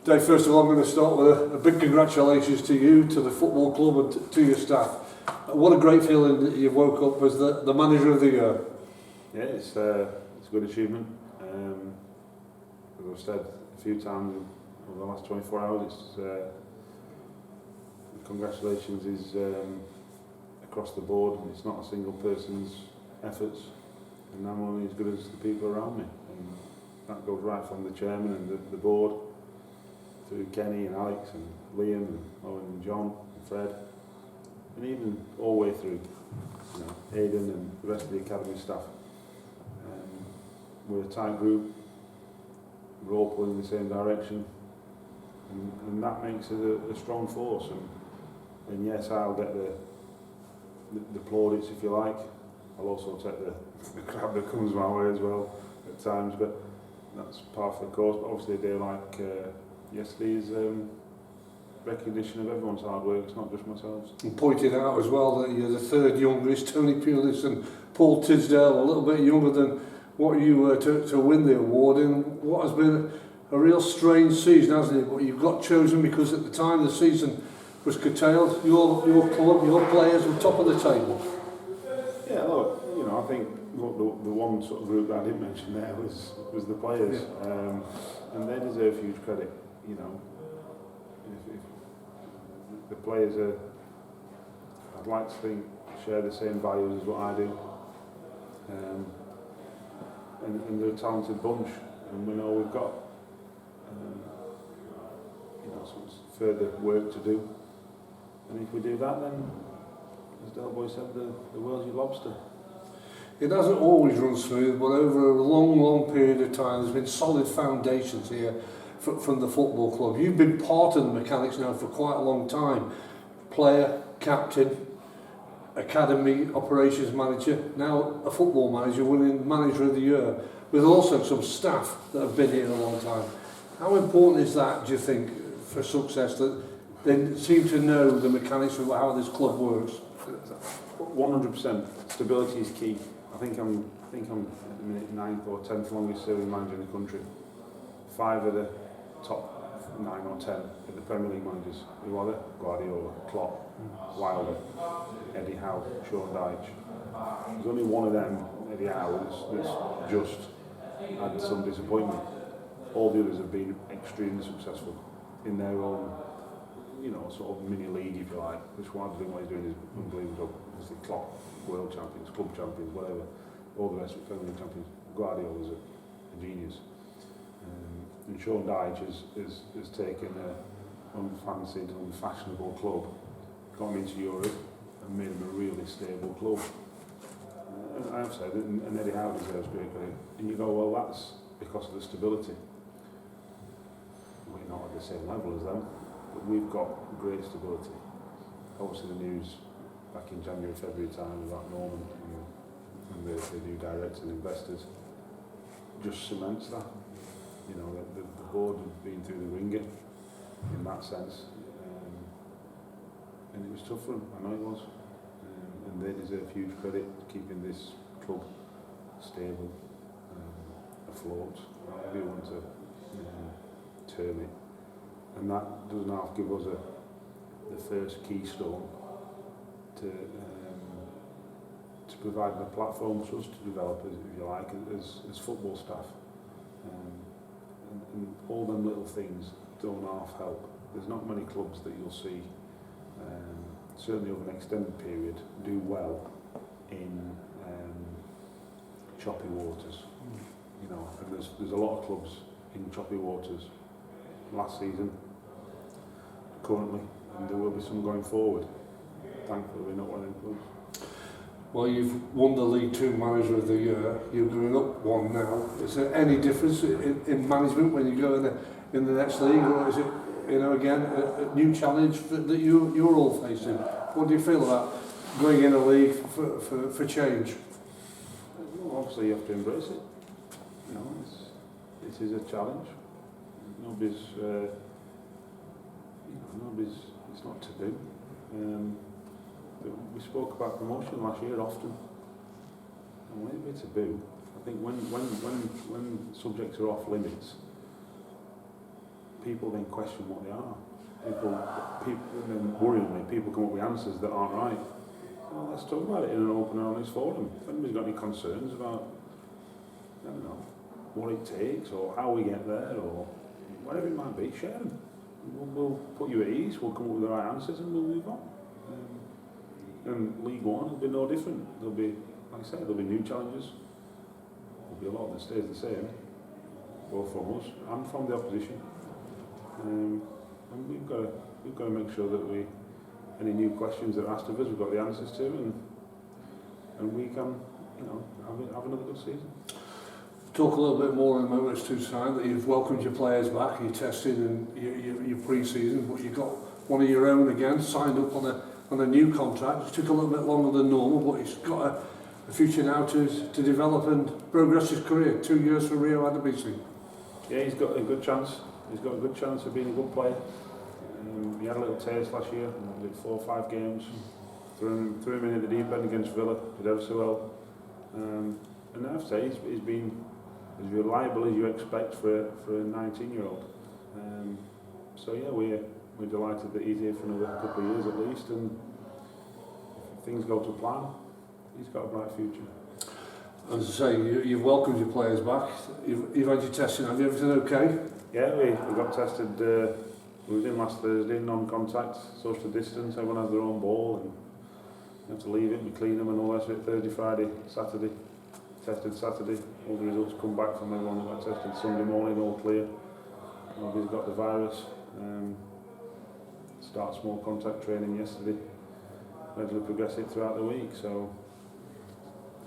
Dave, first of all, I'm going to start with a big congratulations to you, to the football club and to your staff. What a great feeling that you woke up as the manager of the year. Yeah, it's a good achievement. As I've said a few times over the last 24 hours, congratulations is across the board. It's not a single person's efforts, and I'm only as good as the people around me. And that goes right from the chairman and the board, through Kenny and Alex and Liam and Owen and John and Fred, and even all the way through, Aidan and the rest of the academy staff. We're a tight group, we're all pulling in the same direction, and that makes it a strong force. And yes, I'll get the plaudits if you like. I'll also take the crap that comes my way as well at times, but that's part of the course. But obviously a day like yesterday's recognition of everyone's hard work, it's not just myself. And pointed out as well that you're the third youngest, Tony Pulis and Paul Tisdale, a little bit younger than what you were to win the award in what has been a real strange season, hasn't it? But you got chosen because at the time the season was curtailed. Your club, your players were top of the table. Yeah, look, I think the one sort of group that I didn't mention there was the players, and they deserve huge credit. If the players are, I'd like to think, share the same values as what I do. And they're a talented bunch, and we know we've got some further work to do. And if we do that, then, as Del Boy said, the world's your lobster. It hasn't always run smooth, but over a long period of time, there's been solid foundations here from the football club. You've been part of the mechanics now for quite a long time. Player, captain, academy operations manager, now a football manager, winning manager of the year, with also some staff that have been here a long time. How important is that, do you think, for success, that they seem to know the mechanics of how this club works? 100%. Stability is key. I think I'm at the minute 9th or 10th longest serving manager in the country. 5 of the top 9 or 10 of the Premier League managers. Who are they? Guardiola, Klopp, Wilder, Eddie Howe, Sean Dyche. There's only one of them, Eddie Howe, that's just had some disappointment. All the others have been extremely successful in their own, sort of mini league, if you like. Which what he's doing is unbelievable. Obviously, Klopp, world champions, club champions, whatever. All the rest of the Premier League champions. Guardiola's a genius. And Sean Dyche has taken an unfancied, unfashionable club, got him into Europe, and made him a really stable club. And I've said it, and Eddie Howe deserves great credit. And you go, well, that's because of the stability. We're not at the same level as them, but we've got great stability. Obviously, the news back in January, February time about Norman and the new directors and investors just cements that. The board had been through the ringer in that sense, and it was tough for them. I know it was, and they deserve huge credit keeping this club stable, afloat, however you want to term it. And that does now give us the first keystone to provide the platform for us to develop, if you like, as football staff. And all them little things don't half help. There's not many clubs that you'll see, certainly over an extended period, do well in choppy waters. And there's a lot of clubs in choppy waters last season, currently, and there will be some going forward. Thankfully, we're not one of them clubs. Well, you've won the League 2 Manager of the Year. You're going up one now. Is there any difference in management when you go in the next league, or is it, again, a new challenge that you're all facing? What do you feel about going in a league for change? Well, obviously, you have to embrace it. It is a challenge. It's not taboo. We spoke about promotion last year often, and when it's taboo, I think when subjects are off limits, people then question what they are. People, and then worryingly, people come up with answers that aren't right. Well, let's talk about it in an open and honest forum. If anybody's got any concerns about, I don't know, what it takes or how we get there or whatever it might be, share them. We'll put you at ease, we'll come up with the right answers and we'll move on. And League One will be no different. There'll be, like I said, there'll be new challenges. There'll be a lot that stays the same, both from us and from the opposition. And we've got to make sure that any new questions that are asked of us, we've got the answers to, and we can, have another good season. Talk a little bit more in a moment as to time that you've welcomed your players back, you tested and your pre-season, but you've got one of your own again signed up on a new contract. It took a little bit longer than normal, but he's got a future now to develop and progress his career. 2 years for Rio Adebisi. Yeah, he's got a good chance. He's got a good chance of being a good player. He had a little taste last year, did 4 or 5 games. Threw him in at the deep end against Villa, did ever so well. And I have to say, he's been as reliable as you expect for a 19-year-old. So yeah, we're delighted that he's here for another couple of years at least, and if things go to plan, he's got a bright future. As I say, you've welcomed your players back. You've had your testing. Have you everything okay? Yeah, we got tested. We was in last Thursday, non-contact, social distance. Everyone has their own ball, and you have to leave it. We clean them and all that. Thursday, Friday, Saturday. Tested Saturday. All the results come back from everyone that got tested Sunday morning, all clear. Nobody's got the virus. Start small contact training yesterday. Gradually progress it throughout the week. So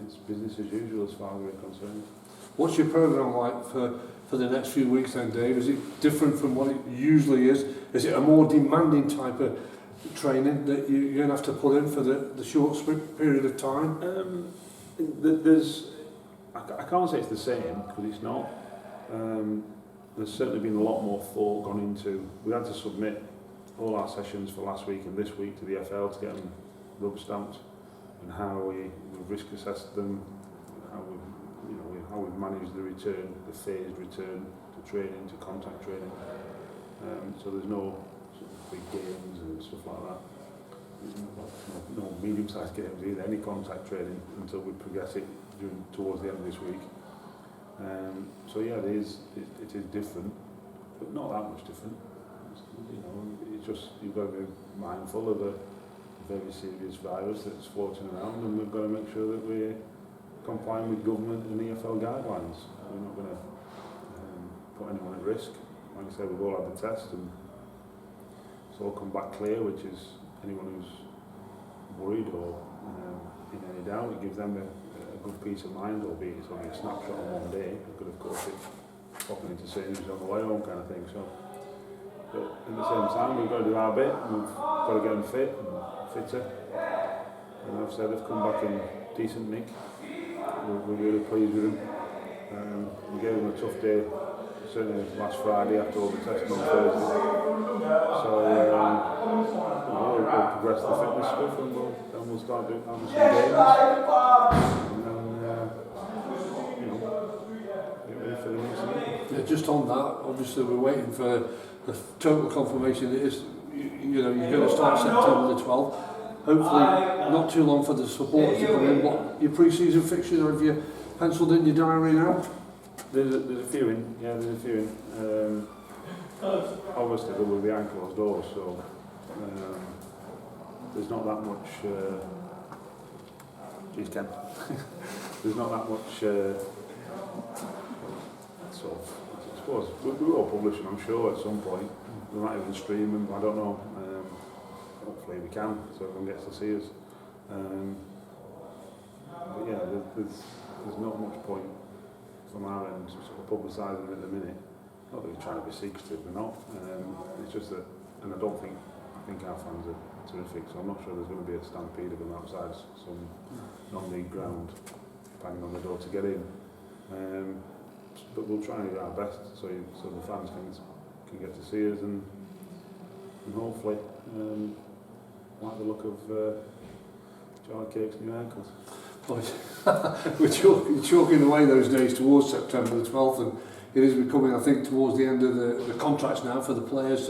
it's business as usual as far as we're concerned. What's your programme like for the next few weeks then, Dave? Is it different from what it usually is? Is it a more demanding type of training that you're going to have to put in for the short period of time? I can't say it's the same, because it's not. There's certainly been a lot more thought gone into. We had to submit all our sessions for last week and this week to the FL to get them rubber stamped, and how we risk assessed them, how we've managed the return, the phased return to training, to contact training. So there's no sort of big games and stuff like that. No medium-sized games either, any contact training until we progress it towards the end of this week. So yeah, it is different, but not that much different. It's just, you've got to be mindful of a very serious virus that's floating around, and we've got to make sure that we're complying with government and EFL guidelines. We're not going to put anyone at risk. Like I said, we've all had the test and it's all come back clear, which is anyone who's worried or in any doubt, it gives them a good peace of mind, albeit it's only a snapshot on one day. We could, of course, it popping into saying who's on the way home kind of thing. So, but at the same time, we've got to do our bit. We've got to get them fit and fitter. And I've said they've come back in decent nick. We're really pleased with them. We gave them a tough day, certainly last Friday after all the testing on Thursday. So we'll progress the fitness stuff, and we'll start having some games. And then, get ready for the next season. Yeah, just on that, obviously we're waiting for the total confirmation. It is, you're going to start September the 12th. Hopefully not too long for the supporters to come in. What your pre-season fixtures, or have you penciled in your diary now? There's a few in, yeah, there's a few in. Obviously there will be behind closed doors, so there's not that much. Geez, Ken. There's not that much sort of. I suppose we will publish them, I'm sure, at some point. We might even stream them. I don't know. Hopefully we can, so everyone gets to see us. But yeah, there's not much point from our end sort of publicising at the minute. Not that we're trying to be secretive, we're not. It's just that, and I think our fans are terrific, so I'm not sure there's going to be a stampede of them outside some non-league ground banging on the door to get in. But we'll try and do our best so the fans can get to see us, and hopefully like the look of Charlie Cake's new ankles. We're chalking away those days towards September the 12th, and it is becoming, I think, towards the end of the contracts now for the players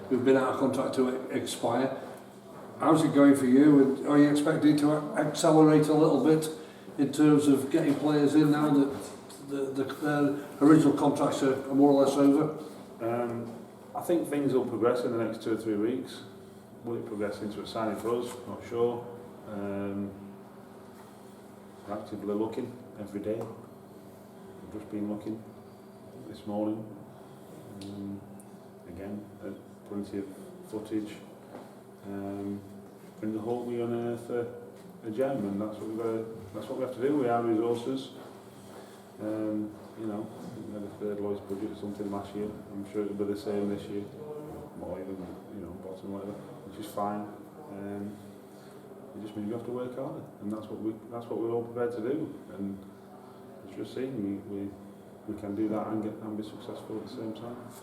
who've been out of contract to expire. How's it going for you? And are you expecting to accelerate a little bit in terms of getting players in now that their original contracts are more or less over? I think things will progress in the next 2 or 3 weeks. Will it progress into a signing for us? Not sure. We're actively looking every day. We've just been looking this morning. Again, plenty of footage. In the hope we unearth a gem, and that's what we have to do with our resources. You know, we had a third lowest budget or something last year. I'm sure it'll be the same this year, more even, you know, bottom whatever, which is fine. It just means we have to work harder, and that's what we're all prepared to do. And as you're seeing, we can do that and be successful at the same time.